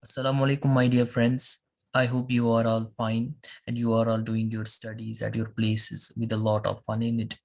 Assalamu alaikum, my dear friends. I hope you are all fine and you are all doing your studies at your places with a lot of fun in it.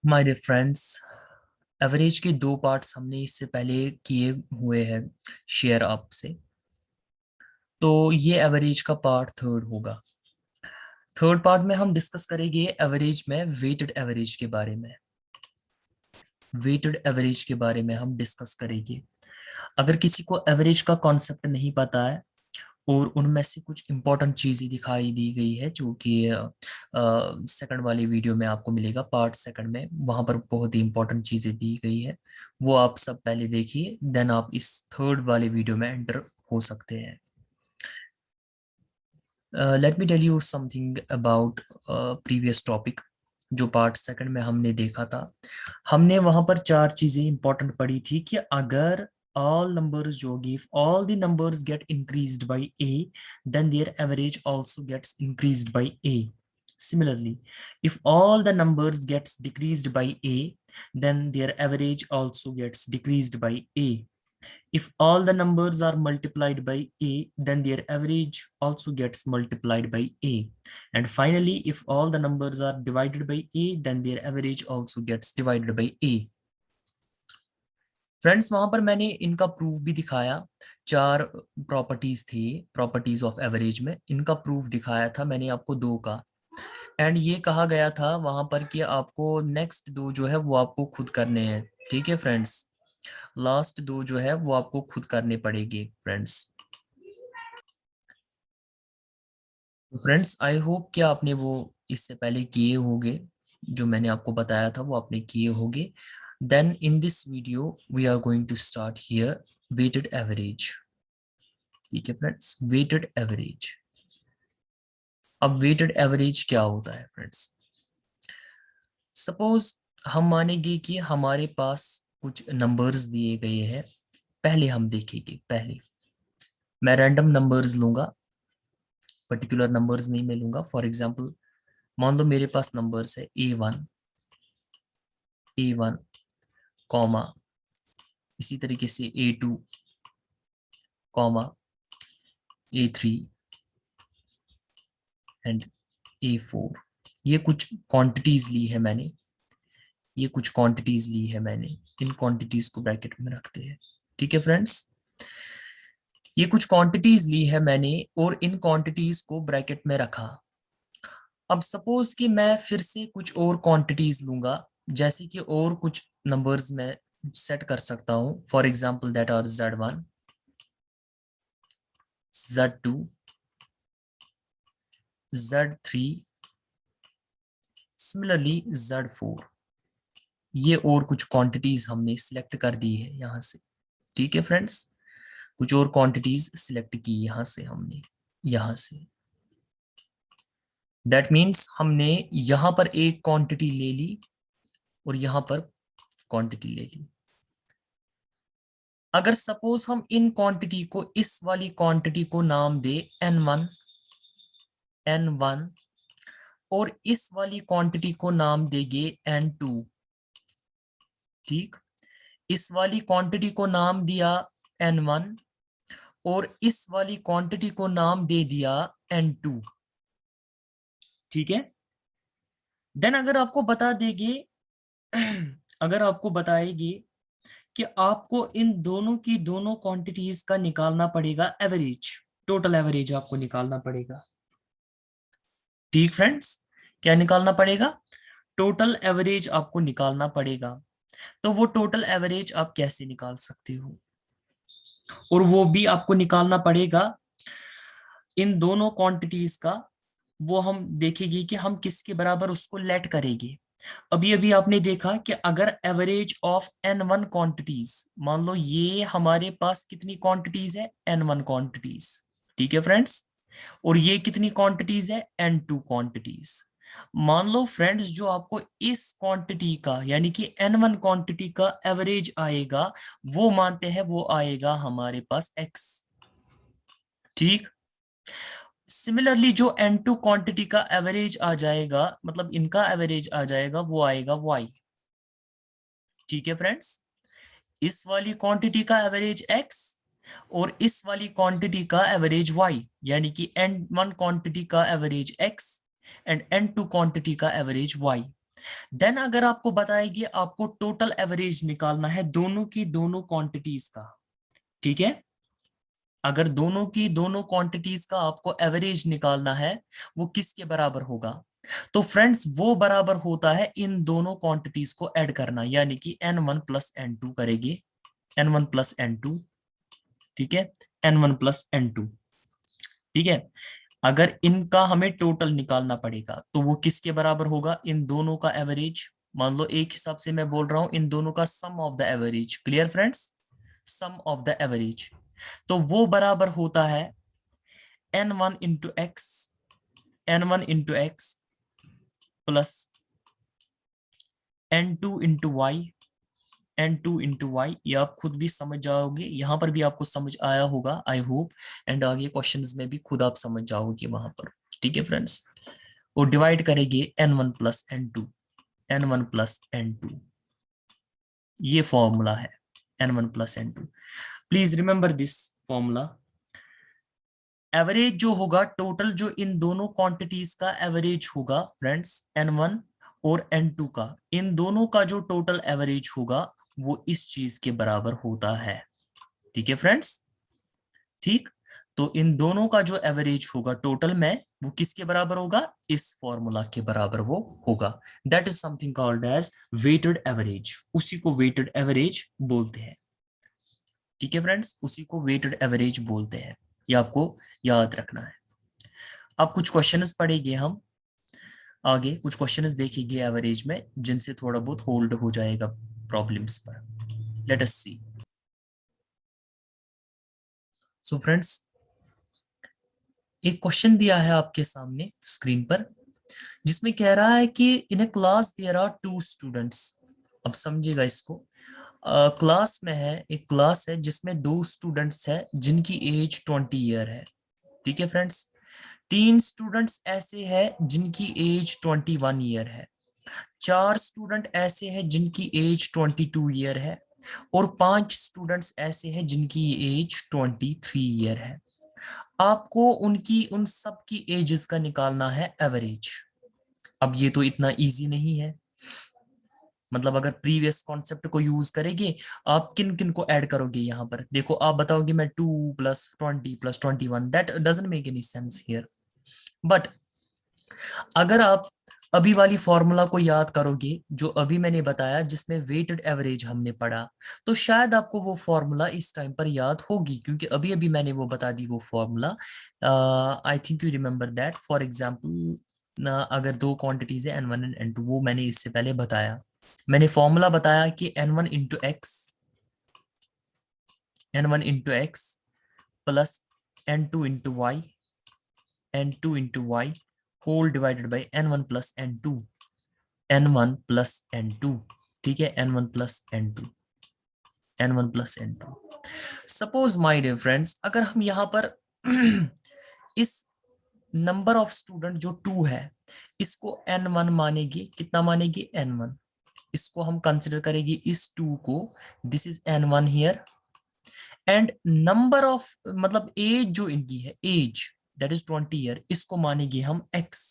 My dear friends, average के दो parts हमने इससे पहले किए हुए हैं share up से, तो ये एवरेज का पार्ट थर्ड होगा। थर्ड पार्ट में हम डिस्कस करेंगे एवरेज में वेटेड एवरेज के बारे में। वेटेड एवरेज के बारे में हम डिस्कस करेंगे। अगर किसी को एवरेज का कॉन्सेप्ट नहीं पता है और उनमें से कुछ इंपॉर्टेंट चीजें दिखाई दी गई है जो कि सेकंड वाली वीडियो में आपको मिलेगा, पार्ट सेकंड में, वहां पर बहुत ही इंपॉर्टेंट चीजें दी गई है, वो आप सब पहले देखिए, देन आप इस थर्ड वाले वीडियो में एंटर हो सकते हैं। Let me tell you something about previous topic जो पार्ट सेकंड में हमने देखा था। हमने वहां पर चार चीजें इंपॉर्टेंट पढ़ी थी कि अगर all numbers Jogi, if all the numbers get increased by a, then their average also gets increased by a. Similarly, if all the numbers gets decreased by a, then their average also gets decreased by a. If all the numbers are multiplied by a, then their average also gets multiplied by a. And finally, if all the numbers are divided by a, then their average also gets divided by a. Friends, वहां पर मैंने इनका proof भी दिखाया। चार properties थी properties of average में, इनका प्रूफ दिखाया था मैंने आपको दो का। एंड ये कहा गया था वहां पर कि आपको नेक्स्ट दो जो है वो आपको खुद करने हैं। ठीक है फ्रेंड्स, लास्ट दो जो है वो आपको खुद करने पड़ेंगे फ्रेंड्स। फ्रेंड्स, आई होप कि आपने वो इससे पहले किए होंगे, जो मैंने आपको बताया था वो आपने किए होंगे। Then in this video we are going to start here weighted average. ठीक है फ्रेंड्स, वेटेड एवरेज। अब वेटेड एवरेज क्या होता है फ्रेंड्स? सपोज हम मानेंगे कि हमारे पास कुछ नंबर्स दिए गए हैं। पहले हम देखेंगे, पहले मैं रैंडम नंबर्स लूंगा, पर्टिकुलर नंबर्स नहीं मैं लूंगा। फॉर एग्जांपल, मान लो मेरे पास नंबर्स है A1 कॉमा, इसी तरीके से A2 comma, A3 and A4। ये कुछ क्वांटिटीज ली है मैंने, ये कुछ क्वांटिटीज ली है मैंने, इन क्वांटिटीज को ब्रैकेट में रखते हैं। ठीक है फ्रेंड्स, ये कुछ क्वांटिटीज ली है मैंने और इन क्वांटिटीज को ब्रैकेट में रखा। अब सपोज कि मैं फिर से कुछ और क्वांटिटीज लूंगा, जैसे कि और कुछ नंबर्स मैं सेट कर सकता हूं। For example that are Z1, Z2, Z3, similarly Z4। ये और कुछ क्वांटिटीज हमने सिलेक्ट कर दी है यहां से। ठीक है फ्रेंड्स, कुछ और क्वांटिटीज सिलेक्ट की यहां से हमने, यहां से। दैट मीन्स हमने यहां पर एक क्वांटिटी ले ली और यहां पर क्वांटिटी ले ली। अगर सपोज हम इन क्वांटिटी को, इस वाली क्वांटिटी को नाम दे N1 और इस वाली क्वांटिटी को नाम देंगे N2। ठीक, इस वाली क्वांटिटी को नाम दिया N1 और इस वाली क्वांटिटी को नाम दे दिया N2। ठीक है, देन अगर आपको बता देंगे अगर आपको बताएगी कि आपको इन दोनों की दोनों क्वांटिटीज का निकालना पड़ेगा एवरेज, टोटल एवरेज आपको निकालना पड़ेगा। ठीक फ्रेंड्स, क्या निकालना पड़ेगा? टोटल एवरेज आपको निकालना पड़ेगा। तो वो टोटल एवरेज आप कैसे निकाल सकते हो? और वो भी आपको निकालना पड़ेगा इन दोनों क्वांटिटीज का। वो हम देखेंगे कि हम किसके बराबर उसको लेट करेंगे। अभी अभी आपने देखा कि अगर एवरेज ऑफ N1 क्वांटिटीज, मान लो ये हमारे पास कितनी क्वांटिटीज है? N1 quantities. ठीक है फ्रेंड्स, और ये कितनी क्वांटिटीज है? N2 quantities. मान लो फ्रेंड्स, जो आपको इस क्वांटिटी का यानी कि N1 क्वांटिटी का एवरेज आएगा, वो मानते हैं वो आएगा हमारे पास X। ठीक, सिमिलरली जो N2 क्वांटिटी का एवरेज आ जाएगा, मतलब इनका एवरेज आ जाएगा, वो आएगा Y। ठीक है फ्रेंड्स, इस वाली क्वांटिटी का एवरेज X और इस वाली क्वांटिटी का एवरेज y, यानी कि n1 क्वांटिटी का average x and n2 quantity का एवरेज y। देन अगर आपको बताया कि आपको टोटल एवरेज निकालना है दोनों की दोनों क्वांटिटीज का, ठीक है, अगर दोनों की दोनों क्वांटिटीज का आपको एवरेज निकालना है, वो किसके बराबर होगा? तो फ्रेंड्स वो बराबर होता है इन दोनों क्वांटिटीज को ऐड करना, यानी कि n1 प्लस n2 करेंगे, n1 प्लस n2, ठीक है, n1 प्लस n2, ठीक है। अगर इनका हमें टोटल निकालना पड़ेगा तो वो किसके बराबर होगा? इन दोनों का एवरेज। मान लो एक हिसाब से मैं बोल रहा हूं इन दोनों का sum of the average. Clear friends? Sum of the average. तो वो बराबर होता है n1 into x, n1 into x plus n2 into Y, n2 into Y. ये आप खुद भी समझ जाओगे, यहां पर भी आपको समझ आया होगा आई होप, एंड आगे क्वेश्चंस में भी खुद आप समझ जाओगे वहां पर, ठीक है फ्रेंड्स। और डिवाइड करेंगे n1 plus n2, n1 plus n2, ये फॉर्मूला है n1 plus n2। Please remember this formula. Average जो होगा टोटल, जो इन दोनों क्वांटिटीज का एवरेज होगा फ्रेंड्स, n1 और n2 का, इन दोनों का जो टोटल एवरेज होगा वो इस चीज के बराबर होता है, ठीक है फ्रेंड्स। ठीक, तो इन दोनों का जो एवरेज होगा टोटल में, वो किसके बराबर होगा? इस फॉर्मूला के बराबर वो होगा। That is something called as weighted average, उसी को वेटेड एवरेज बोलते हैं, ठीक है फ्रेंड्स, उसी को वेटेड एवरेज बोलते हैं। ये आपको याद रखना है। अब कुछ क्वेश्चंस पढ़ेंगे हम, आगे कुछ क्वेश्चंस देखेंगे एवरेज में, जिनसे थोड़ा बहुत होल्ड हो जाएगा प्रॉब्लम्स पर। लेट अस सी। सो फ्रेंड्स, एक क्वेश्चन दिया है आपके सामने स्क्रीन पर, जिसमें कह रहा है कि इन ए क्लास देयर आर 2 स्टूडेंट्स। अब समझिएगा इसको। क्लास में है, एक क्लास है जिसमें 2 स्टूडेंट्स है जिनकी एज 20 ईयर है, ठीक है फ्रेंड्स। 3 स्टूडेंट्स ऐसे हैं जिनकी एज 21 ईयर है, 4 स्टूडेंट ऐसे हैं जिनकी एज 22 ईयर है, और 5 स्टूडेंट्स ऐसे हैं जिनकी एज 23 ईयर है। आपको उनकी उन सब की एजेस का निकालना है एवरेज। अब ये तो इतना इजी नहीं है, मतलब अगर प्रीवियस कॉन्सेप्ट को यूज करेंगे, आप किन किन को ऐड करोगे यहाँ पर? देखो, आप बताओगे मैं 2 plus 20 plus 21, that doesn't make any sense here. But अगर आप अभी वाली फॉर्मूला को याद करोगे जो अभी मैंने बताया, जिसमें वेटेड एवरेज हमने पढ़ा, तो शायद आपको वो फॉर्मूला इस टाइम पर याद होगी, क्योंकि अभी अभी मैंने वो बता दी वो formula. I think you remember that. For example, अगर 2 क्वांटिटीज है n1 एंड n2, वो मैंने इससे पहले बताया। मैंने फॉर्मूला बताया कि n1 into x, n1 into x plus n2 into Y, n2 into y whole divided by n1 plus n2, n1 plus n2, ठीक है, n1 plus n2, n1 plus n2। Suppose my dear friends, अगर हम यहाँ पर इस number of student जो 2 है, इसको n1 मानेगी, कितना मानेगी? n1। इसको हम कंसिडर करेंगे इस 2 को, this is n1 here, and number of, मतलब एज जो इनकी है, एज दैट इज 20 ईयर, इसको मानेंगे हम x।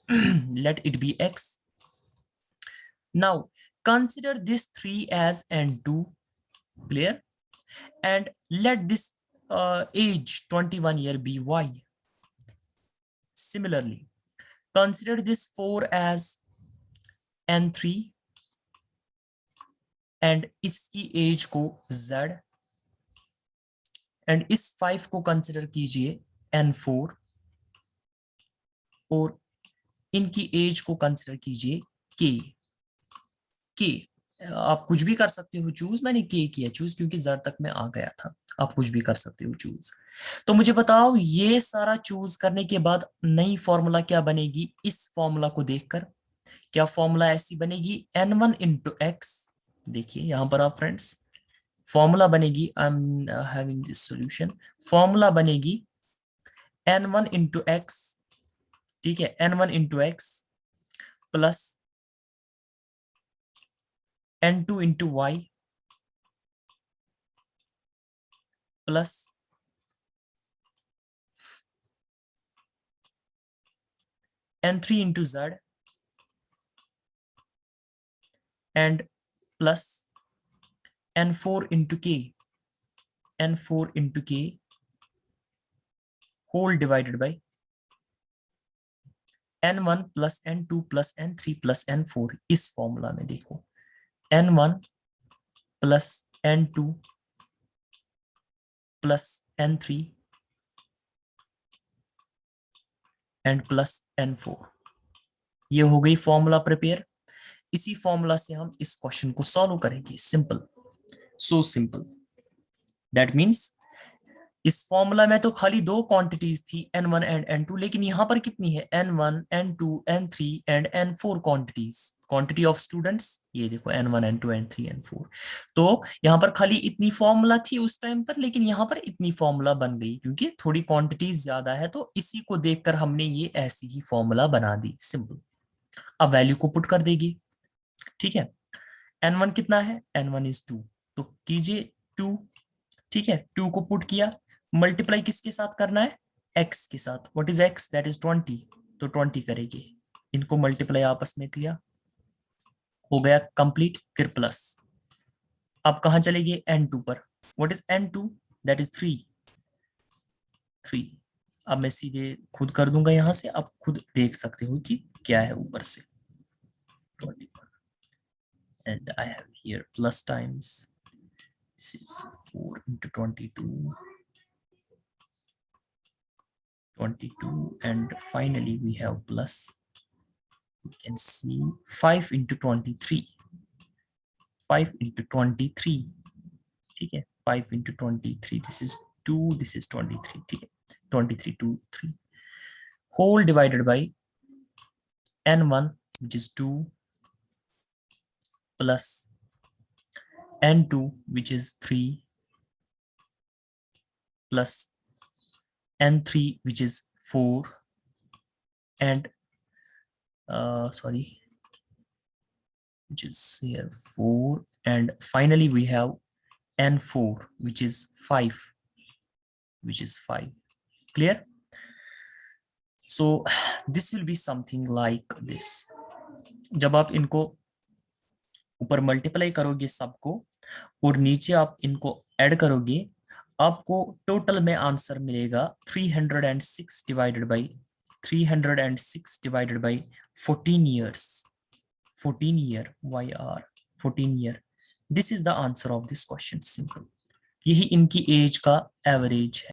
Let it be x। Now, consider this 3 as n2, clear? And let this age 21 year be y. Similarly, consider this 4 as n3 and इसकी as को z, and इस 5 को consider कीजिए n4, और इनकी एज को कंसिडर कीजिए k। के आप कुछ भी कर सकते हो चूज, मैंने के किया चूज क्योंकि जर तक मैं आ गया था। आप कुछ भी कर सकते हो चूज। तो मुझे बताओ, ये सारा चूज करने के बाद नई फॉर्मूला क्या बनेगी इस फॉर्मूला को देखकर? क्या फॉर्मूला ऐसी बनेगी n1 इंटू एक्स। देखिए यहां पर आप फ्रेंड्स, फॉर्मूला बनेगी, I am having this solution, formula बनेगी n1 इंटू एक्स, ठीक है, n1 into x plus n2 into y plus n3 into z and plus n4 into k, n4 into k whole divided by n1 plus n2 plus n3 plus n4। इस formula में देखो n1 plus n2 plus n3 and plus n4, ये हो गई formula prepare. इसी formula से हम इस क्वेश्चन को सॉल्व करेंगे। Simple, so simple. That means इस फॉर्मूला में तो खाली दो क्वांटिटीज थी n1 एंड n2, लेकिन यहां पर कितनी है n1 n2 n3 and n4 quantities, quantity of students. ये देखो n1 n2 n3 n4। तो यहां पर खाली इतनी फॉर्मूला थी उस टाइम पर, लेकिन यहां पर इतनी फॉर्मूला बन गई क्योंकि थोड़ी क्वांटिटीज ज्यादा है, तो इसी को देखकर हमने ये ऐसी ही फॉर्मूला बना दी। सिंपल। अब वैल्यू को पुट कर देगी। ठीक है, n1 कितना है, n1 इज 2, तो कीजिए 2। ठीक है, 2 को पुट किया, मल्टीप्लाई किसके साथ करना है, x के साथ। What is x, that is 20, तो 20 करेंगे। इनको मल्टीप्लाई आपस में किया, हो गया कंप्लीट। फिर प्लस, अब कहां चलेंगे n2 पर। What is n2, that is 3। अब मैं सीधे खुद कर दूंगा यहां से, अब खुद देख सकते हो कि क्या है ऊपर से 21, and I have here plus times, this is 4 into 22, and finally we have plus, you can see 5 into 23, 5 into 23। ठीक है, 5 into 23, this is 2, this is 23। ठीक है, 23 2 3 whole divided by n1 which is 2 plus n2 which is 3 plus n3 which is 4 and sorry, which is here 4, and finally we have n4 which is 5, which is 5। clear? So this will be something like this। जब आप इनको ऊपर multiply करोगे सबको और नीचे आप इनको ऐड करोगे, आपको टोटल में आंसर मिलेगा 306 divided by 14 years, 14 year, YR 14 year। This is the answer of this question. Simple, यही इनकी एज का एवरेज है।